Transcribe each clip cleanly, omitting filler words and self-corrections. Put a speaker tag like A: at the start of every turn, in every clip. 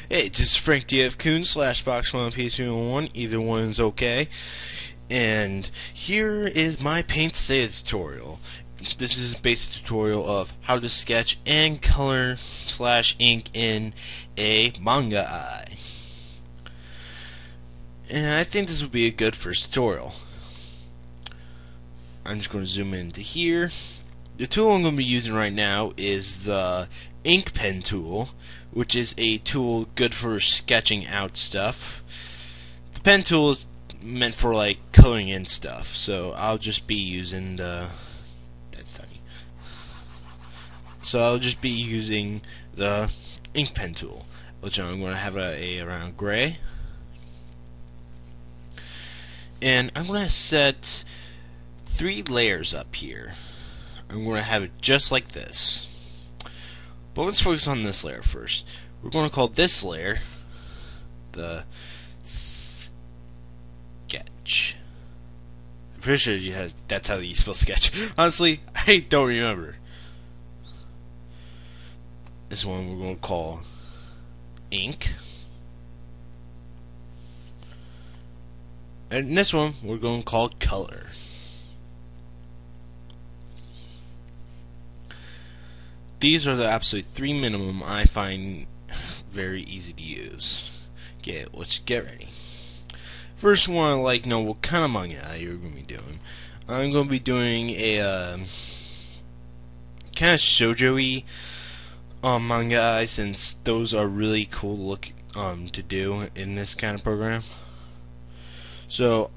A: Hey, this is Frank DF Coon slash Box1 PS1. Either one is okay. And here is my Camtasia tutorial. This is a basic tutorial of how to sketch and color slash ink in a Manga Eye. And I think this would be a good first tutorial. I'm just going to zoom into here. The tool I'm going to be using right now is the ink pen tool, which is a tool good for sketching out stuff. The pen tool is meant for like coloring in stuff, so I'll just be using the I'll just be using the ink pen tool, which I'm going to have a around gray, and I'm going to set 3 layers up here. I'm going to have it just like this. But let's focus on this layer first. We're going to call this layer the sketch. I'm pretty sure that's how you spell sketch. Honestly, I don't remember. This one we're going to call ink. And this one we're going to call color. These are the absolute 3 minimum I find very easy to use. Okay, let's get ready. First, want to know what kind of manga you're going to be doing. I'm going to be doing a kind of shoujo-y manga eye, since those are really cool to look to do in this kind of program. So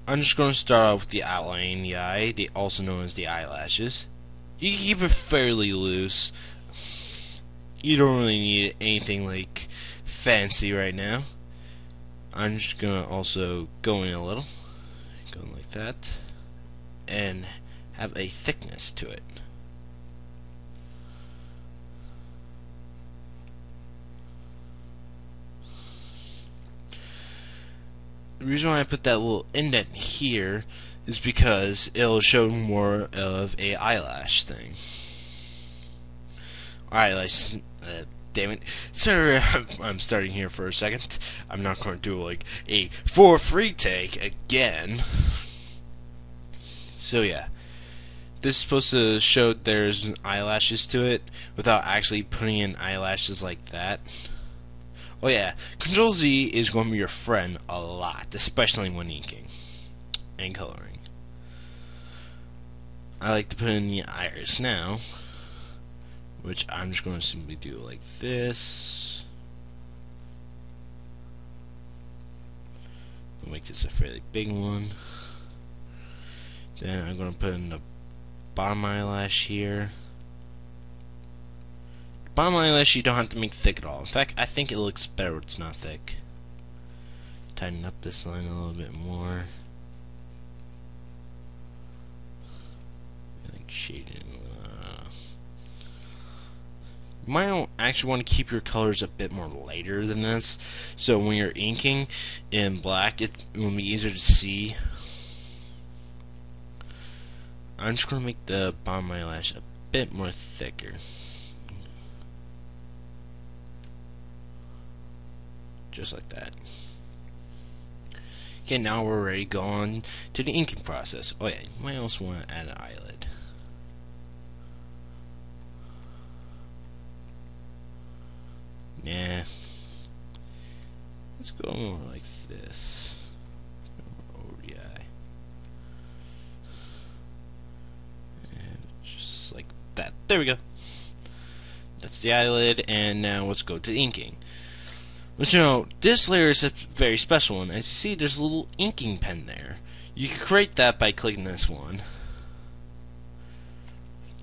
A: I'm just going to start off with the outline in the eye, also known as the eyelashes. You can keep it fairly loose. You don't really need anything like fancy right now. I'm just gonna also go in a little, going like that, and have a thickness to it. The reason why I put that little indent here is because it'll show more of a eyelash thing. Eyelash, damn it. Sorry, I'm starting here for a second. I'm not going to do like a for free take again. So yeah, this is supposed to show there's eyelashes to it without actually putting in eyelashes like that. Oh yeah, Control Z is going to be your friend a lot, especially when inking and coloring. I like to put in the iris now, which I'm just going to simply do like this. We'll make this a fairly big one. Then I'm going to put in the bottom eyelash here. Bottom eyelash you don't have to make thick at all. In fact, I think it looks better when it's not thick. Tighten up this line a little bit more. Like shading. You might actually want to keep your colors a bit more lighter than this, so when you're inking in black, it will be easier to see. I'm just going to make the bottom eyelash a bit more thicker. Just like that. Okay, now we're ready to go on to the inking process. Oh yeah, you might also want to add an eyelid. Yeah. Let's go more like this. Over the eye. And just like that. There we go. That's the eyelid, and now let's go to inking. But you know, this layer is a very special one. As you see, there's a little inking pen there. You can create that by clicking this one.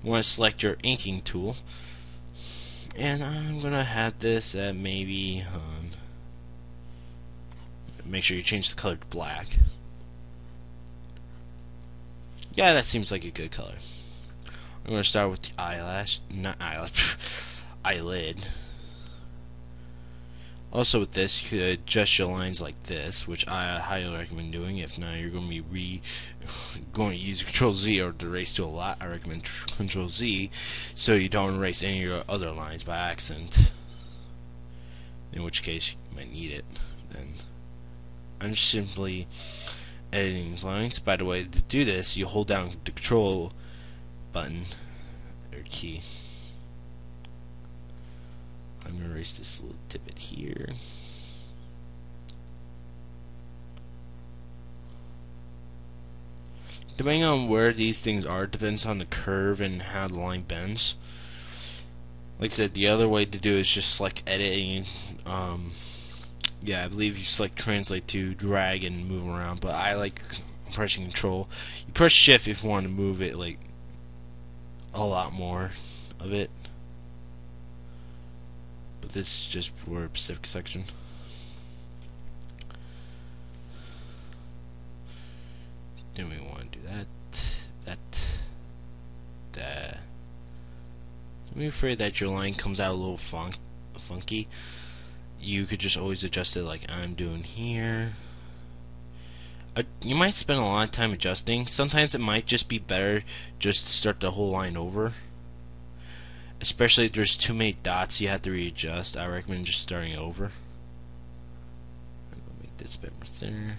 A: You want to select your inking tool. And I'm going to have this at maybe, make sure you change the color to black. Yeah, that seems like a good color. I'm going to start with the eyelid. Also with this, you could adjust your lines like this, which I highly recommend doing. If not, you're going to be going to use Control Z or the erase tool a lot. I recommend Control Z so you don't erase any of your other lines by accident. in which case you might need it. Then I'm just simply editing these lines. By the way, to do this, you hold down the control button or key. I'm going to erase this little tidbit here. Depending on where these things are, depends on the curve and how the line bends. Like I said, the other way to do it is just select editing. Yeah, I believe you select translate to drag and move around, but I like pressing control. You press shift if you want to move it like a lot more of it. But this is just for a specific section. Then we want to do that. I'm afraid that your line comes out a little funky. You could just always adjust it like I'm doing here. You might spend a lot of time adjusting. Sometimes it might just be better just to start the whole line over. Especially if there's too many dots you have to readjust. I recommend just starting over. I'll make this a bit more thinner.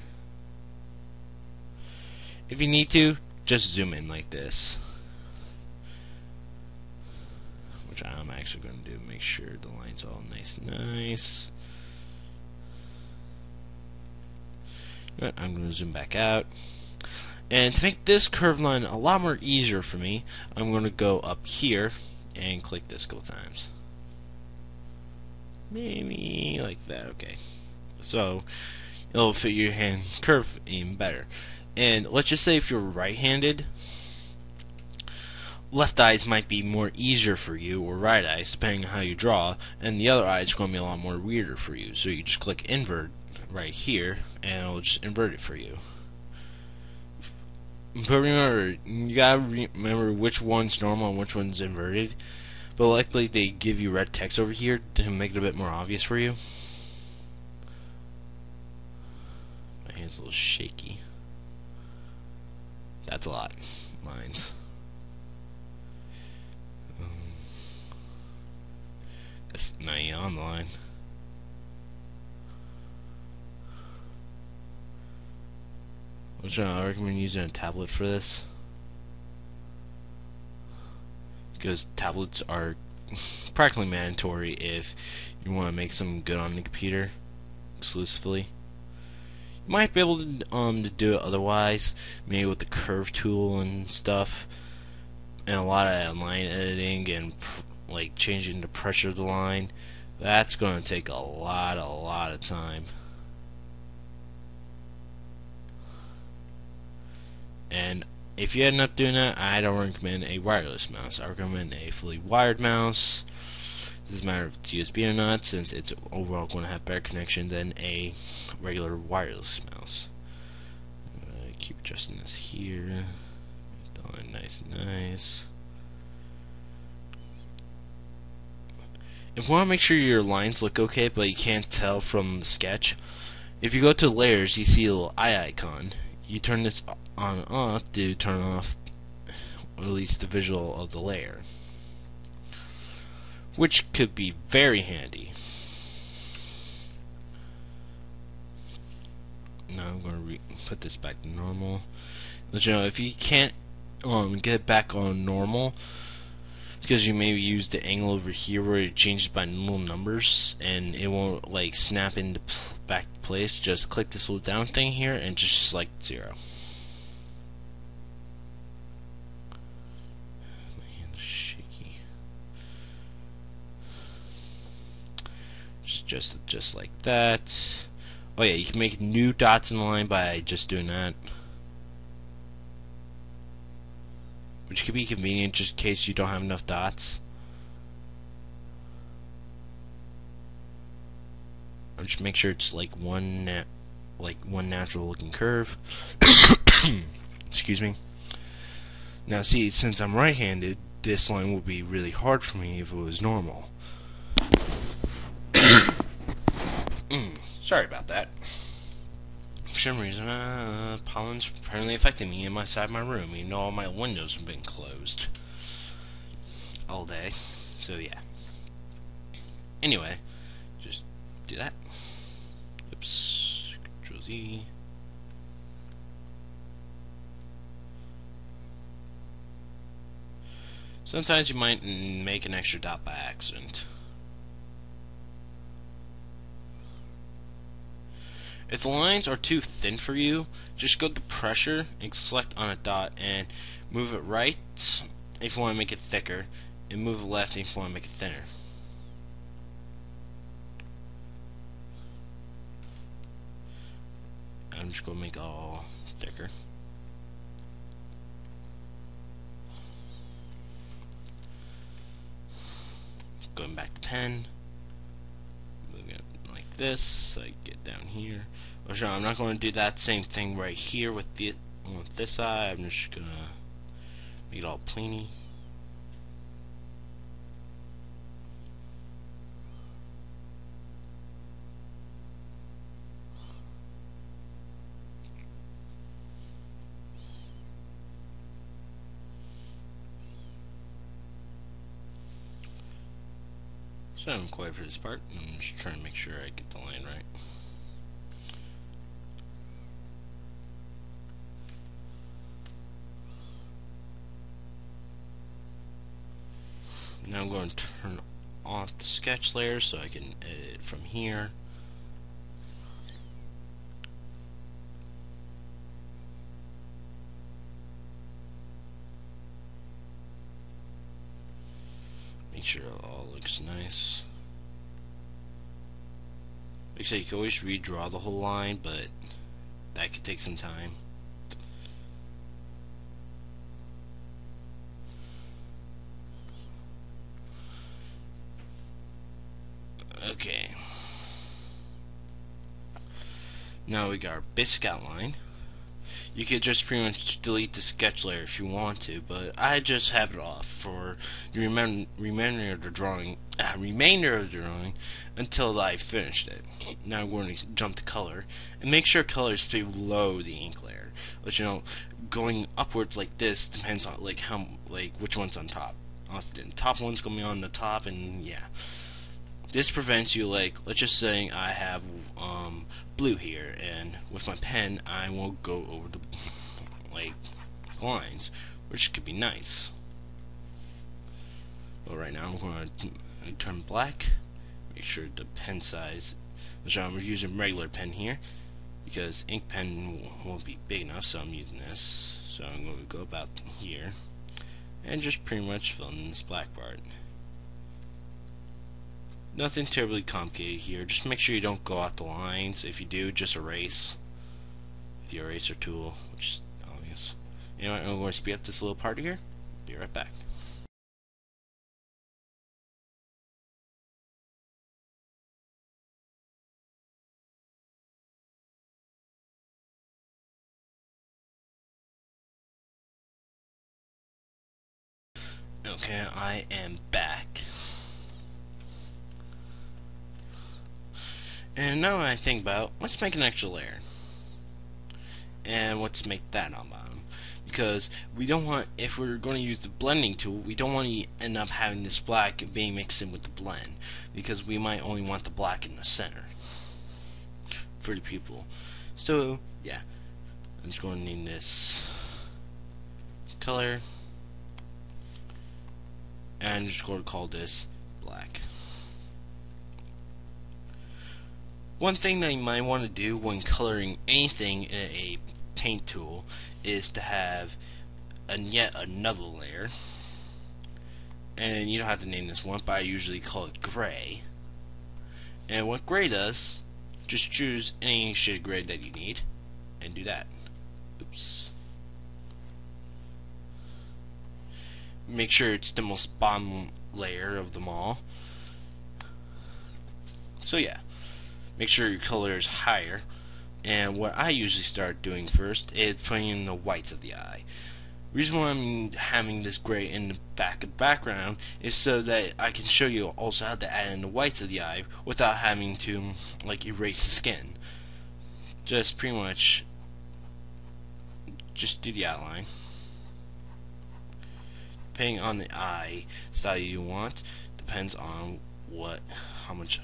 A: If you need to, just zoom in like this. Which I'm actually going to do, make sure the line's all nice. I'm going to zoom back out. And to make this curved line a lot more easier for me, I'm going to go up here and click this a couple times. Maybe like that, okay. So, it'll fit your hand curve even better. And let's just say if you're right-handed, left eyes might be more easier for you, or right eyes, depending on how you draw, and the other eye is going to be a lot more weirder for you. So you just click invert right here, and it'll just invert it for you. But remember, you gotta remember which one's normal and which one's inverted. But likely they give you red text over here to make it a bit more obvious for you. My hand's a little shaky. That's a lot. Lines. That's not even on the line. I recommend using a tablet for this, because tablets are practically mandatory if you want to make something good on the computer exclusively. You might be able to do it otherwise, maybe with the curve tool and stuff, and a lot of line editing and like changing the pressure of the line. That's going to take a lot of time. And if you end up doing that, I don't recommend a wireless mouse. I recommend a fully wired mouse. It doesn't matter if it's USB or not, since it's overall going to have better connection than a regular wireless mouse. Keep adjusting this here. Nice. If you want to make sure your lines look okay, but you can't tell from the sketch, if you go to layers, you see a little eye icon. You turn this on and off to turn off at least the visual of the layer, which could be very handy. Now I'm going to put this back to normal. Let you know if you can't get it back on normal, because you maybe use the angle over here where it changes by little numbers and it won't like snap into back to place, just click this little down thing here and just select 0. My hand's shaky. Just like that. Oh yeah, you can make new dots in the line by just doing that, which could be convenient just in case you don't have enough dots. Or just make sure it's like one natural looking curve. Excuse me. Now see, since I'm right-handed, this line would be really hard for me if it was normal. Sorry about that. For some reason, pollen's apparently affecting me inside my room, even though all my windows have been closed all day. So yeah. Anyway, just do that. Oops. Control Z. Sometimes you might make an extra dot by accident. If the lines are too thin for you, just go to pressure and select on a dot and move it right if you want to make it thicker, and move it left if you want to make it thinner. I'm just going to make it all thicker. Going back to pen, moving it like this, so I get down here. Well, sure, I'm not going to do that same thing right here with this side. I'm just gonna make it all plainy. So I'm quiet for this part. I'm just trying to make sure I get the line right. Now I'm going to turn off the sketch layer so I can edit it from here. Make sure it all looks nice. Like I said, you can always redraw the whole line, but that could take some time. Okay. Now we got our basic outline. You could just pretty much delete the sketch layer if you want to, but I just have it off for the remainder of the drawing until I finished it. Now I'm going to jump to color and make sure color is below the ink layer. But you know, going upwards like this depends on which one's on top. Honestly, the top one's gonna be on the top, and yeah. This prevents you, let's just say I have blue here, and with my pen I will go over the lines, which could be nice. But right now I'm going to turn black, make sure the pen size, which I'm using regular pen here because ink pen won't be big enough, so I'm using this. So I'm going to go about here and just pretty much fill in this black part. Nothing terribly complicated here. Just make sure you don't go out the lines. If you do, just erase with your eraser tool, which is obvious. Anyway, I'm going to speed up this little part here. Be right back. Okay, I am back. And now I think about, let's make an extra layer. And let's make that on bottom. Because we don't want, if we're going to use the blending tool, we don't want to end up having this black being mixed in with the blend. Because we might only want the black in the center for the pupil. So, yeah. I'm just going to name this color. And I'm just going to call this black. One thing that you might want to do when coloring anything in a paint tool is to have yet another layer. And you don't have to name this one, but I usually call it gray. And what gray does, just choose any shade of gray that you need and do that. Oops. Make sure it's the most bottom layer of them all. So yeah. Make sure your color is higher, and what I usually start doing first is putting in the whites of the eye. The reason why I'm having this gray in the back of the background is so that I can show you also how to add in the whites of the eye without having to erase the skin. Just pretty much just do the outline. Depending on the eye style you want, depends on how much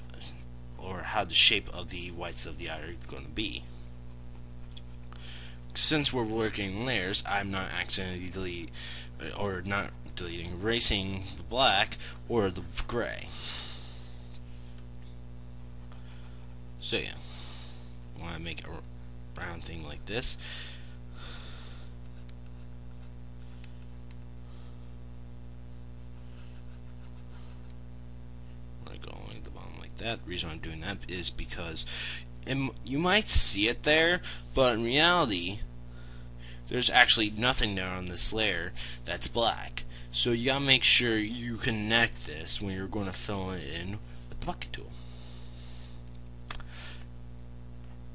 A: or how the shape of the whites of the eye are going to be. Since we're working in layers, I'm not accidentally erasing the black or the gray. So yeah, I want to make a round thing like this. I'm going to go along the bottom like that. The reason I'm doing that is because you might see it there, but in reality, there's actually nothing there on this layer that's black. So you gotta make sure you connect this when you're going to fill it in with the bucket tool.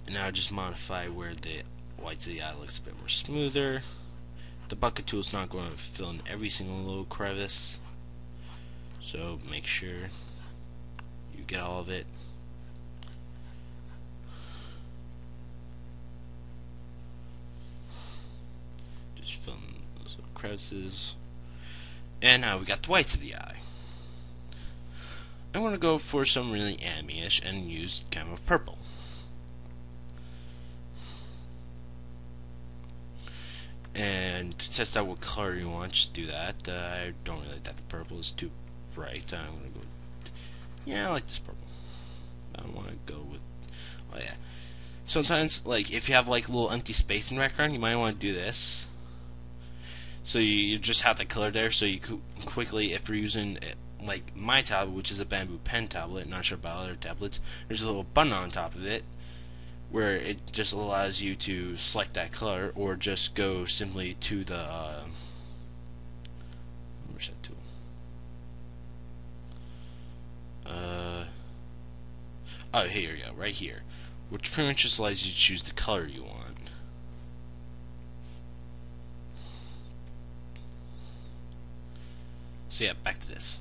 A: And now just modify where the whites of the eye looks a bit more smoother. The bucket tool is not going to fill in every single little crevice, so make sure you get all of it. Just fill in those little crevices. And now we got the whites of the eye. I'm going to go for some really anime-ish and use kind of purple. And to test out what color you want, just do that. I don't really like that the purple is too bright. I'm going to go, yeah, I like this purple. I want to go with, oh yeah. Sometimes, like, if you have like a little empty space in the background, you might want to do this. So you just have the color there, so you could quickly, if you're using like my tablet, which is a Bambo pen tablet, not sure about other tablets, there's a little button on top of it where it just allows you to select that color, or just go simply to the where's that tool? Oh, here you go, right here, which pretty much just allows you to choose the color you want. So yeah, back to this.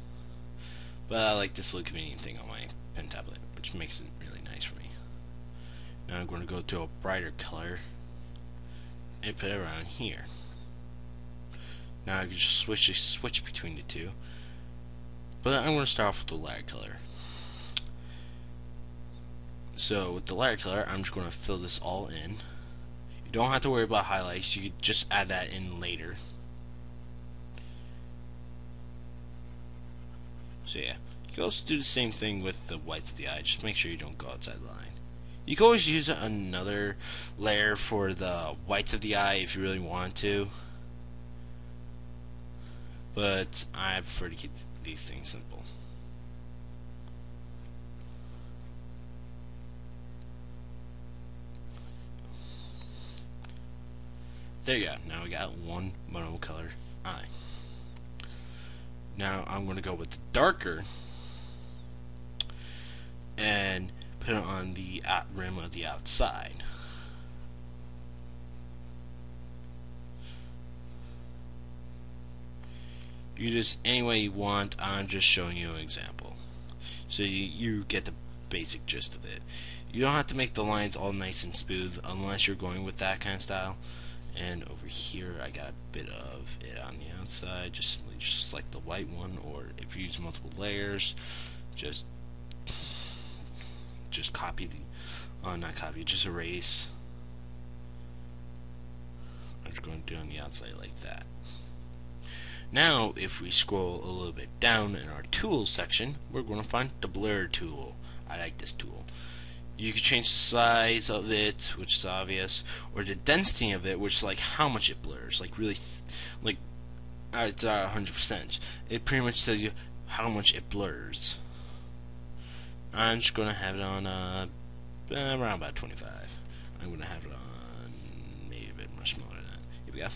A: But I like this little convenient thing on my pen tablet, which makes it really nice for me. Now I'm going to go to a brighter color and put it around here. Now I can just switch between the two. But I'm going to start off with the lighter color. So with the lighter color, I'm just going to fill this all in. You don't have to worry about highlights. You could just add that in later. So yeah, you can also do the same thing with the whites of the eye. Just make sure you don't go outside the line. You can always use another layer for the whites of the eye if you really want to, but I prefer to keep these things simple. There you go. Now we got one monocolor eye. Now I'm going to go with the darker and put it on the rim of the outside. You just any way you want. I'm just showing you an example, so you get the basic gist of it. You don't have to make the lines all nice and smooth unless you're going with that kind of style. And over here I got a bit of it on the outside. Just simply just select the white one, or if you use multiple layers, just copy the not copy, just erase. I'm just going to do it on the outside like that. Now if we scroll a little bit down in our tools section, we're going to find the blur tool. I like this tool. You can change the size of it, which is obvious, or the density of it, which is like how much it blurs, like really like it's 100%. It pretty much tells you how much it blurs. I'm just going to have it on around about 25. I'm going to have it on maybe a bit more smaller than that. Here we go.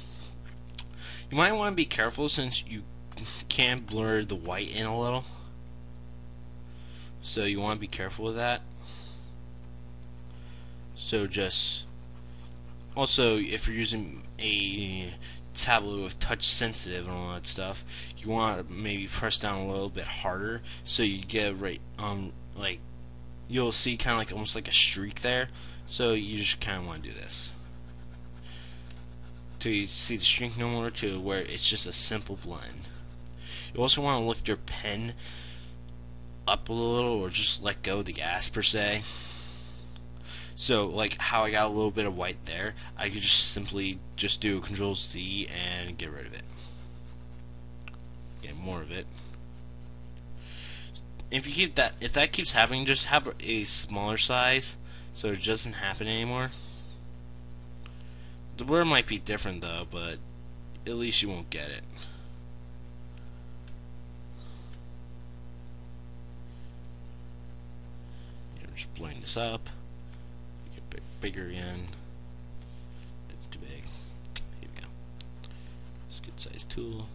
A: You might want to be careful since you can blur the white in a little. So you want to be careful with that. So just also, if you're using a tablet with touch sensitive and all that stuff, you want to maybe press down a little bit harder so you get right like you'll see kind of like almost like a streak there. So you just kind of want to do this till you see the streak no more, to where it's just a simple blend. You also want to lift your pen up a little or just let go of the gas per se. So like how I got a little bit of white there, I could just simply just do Control Z and get rid of it. Get more of it. If you keep that, if that keeps happening, just have a smaller size so it doesn't happen anymore. The blur might be different though, but at least you won't get it. Just blowing this up. Get bigger again. That's too big. Here we go. It's a good size tool.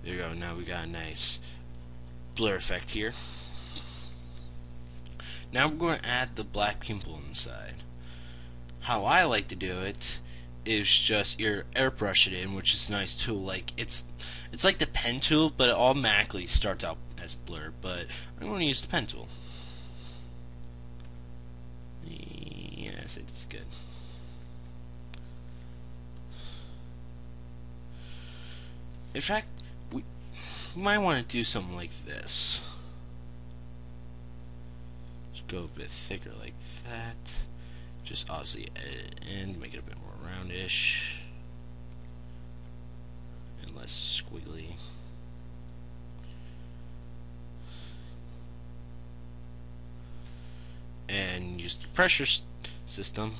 A: There you go. Now we got a nice blur effect here. Now we're going to add the black pimple inside. How I like to do it is just your airbrush it in, which is a nice tool. Like it's like the pen tool, but it automatically starts out as blur. But I'm going to use the pen tool. Yes, it's good. In fact, we might want to do something like this. Just go a bit thicker like that. Just obviously edit it in, make it a bit more roundish and less squiggly. And use the pressure system.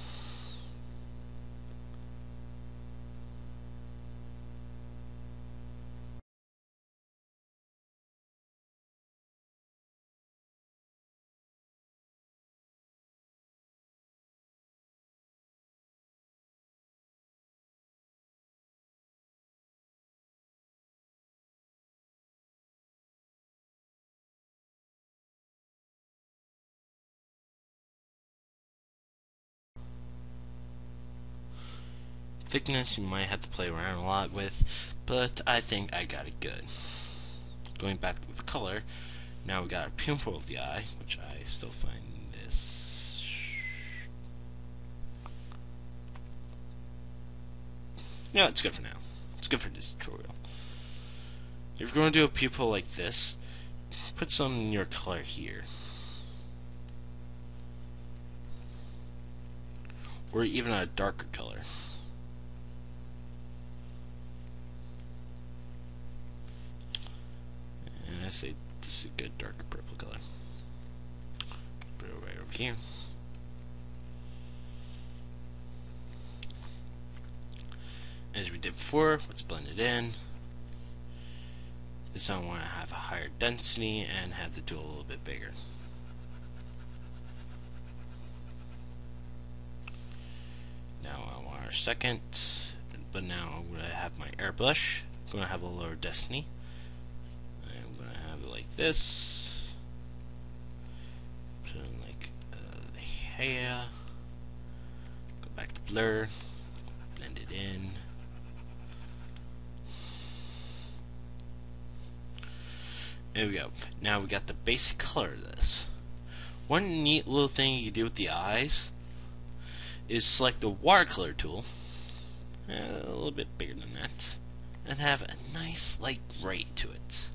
A: Thickness you might have to play around a lot with, but I think I got it good. Going back with color, now we got a pupil of the eye, which I still find this. Yeah, it's good for now. It's good for this tutorial. If you're going to do a pupil like this, put some in your color here. Or even a darker color. I say this is a good darker purple color. Put it right over here. As we did before, let's blend it in. This time I want to have a higher density and have the tool a little bit bigger. Now I want our second, but now I'm going to have my airbrush. I'm going to have a lower density. Like this. Put in like the hair. Go back to blur. Blend it in. There we go. Now we got the basic color of this. One neat little thing you can do with the eyes is select the watercolor tool, a little bit bigger than that, and have a nice light gray to it.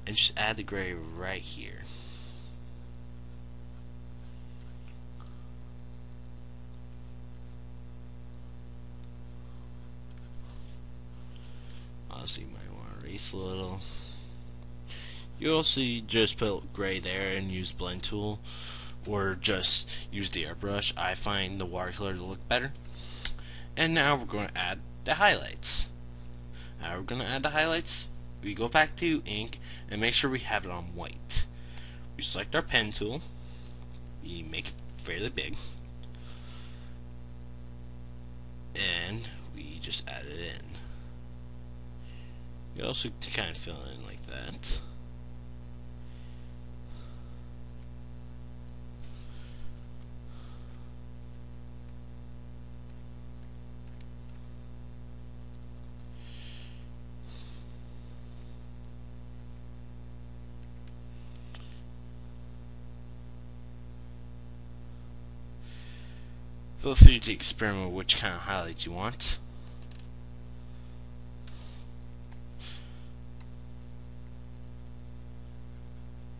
A: And just add the gray right here. Also, you might want to erase a little. You also just put gray there and use blend tool, or just use the airbrush. I find the watercolor to look better. And now we're going to add the highlights. Now we're going to add the highlights. We go back to ink and make sure we have it on white. We select our pen tool. We make it fairly big. And we just add it in. We also kind of fill it in like that. Feel free to experiment with which kind of highlights you want.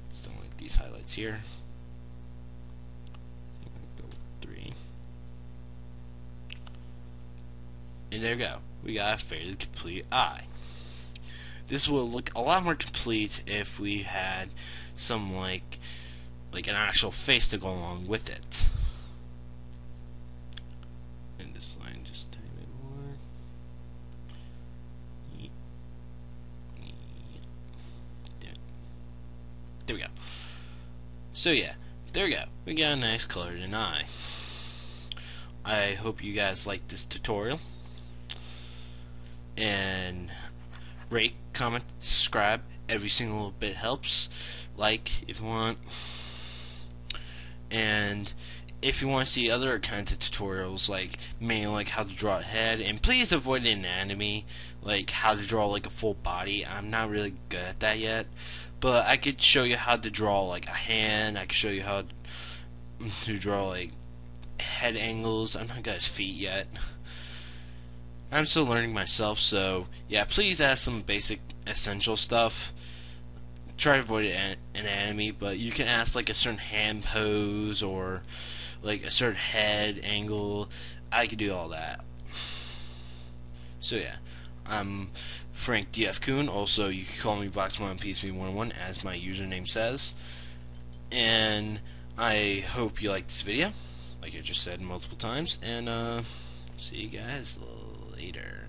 A: Just don't like these highlights here. Go with 3. And there we go. We got a fairly complete eye. This will look a lot more complete if we had some like an actual face to go along with it. And this line just a tiny bit more. There we go. So yeah, there we go. We got a nice colored eye. I hope you guys like this tutorial. And rate, comment, subscribe. Every single bit helps. Like if you want. And if you want to see other kinds of tutorials, like mainly like how to draw a head, and please avoid anatomy, like how to draw like a full body. I'm not really good at that yet, but I could show you how to draw like a hand. I could show you how to draw like head angles. I'm not good at feet yet. I'm still learning myself, so yeah, please ask some basic essential stuff. Try to avoid anatomy, but you can ask like a certain hand pose or like a certain head angle. I can do all that. So yeah, I'm Frank DF Kuhn. Also, you can call me VoxMonPSP101 as my username says. And I hope you liked this video, like I just said multiple times. And see you guys later.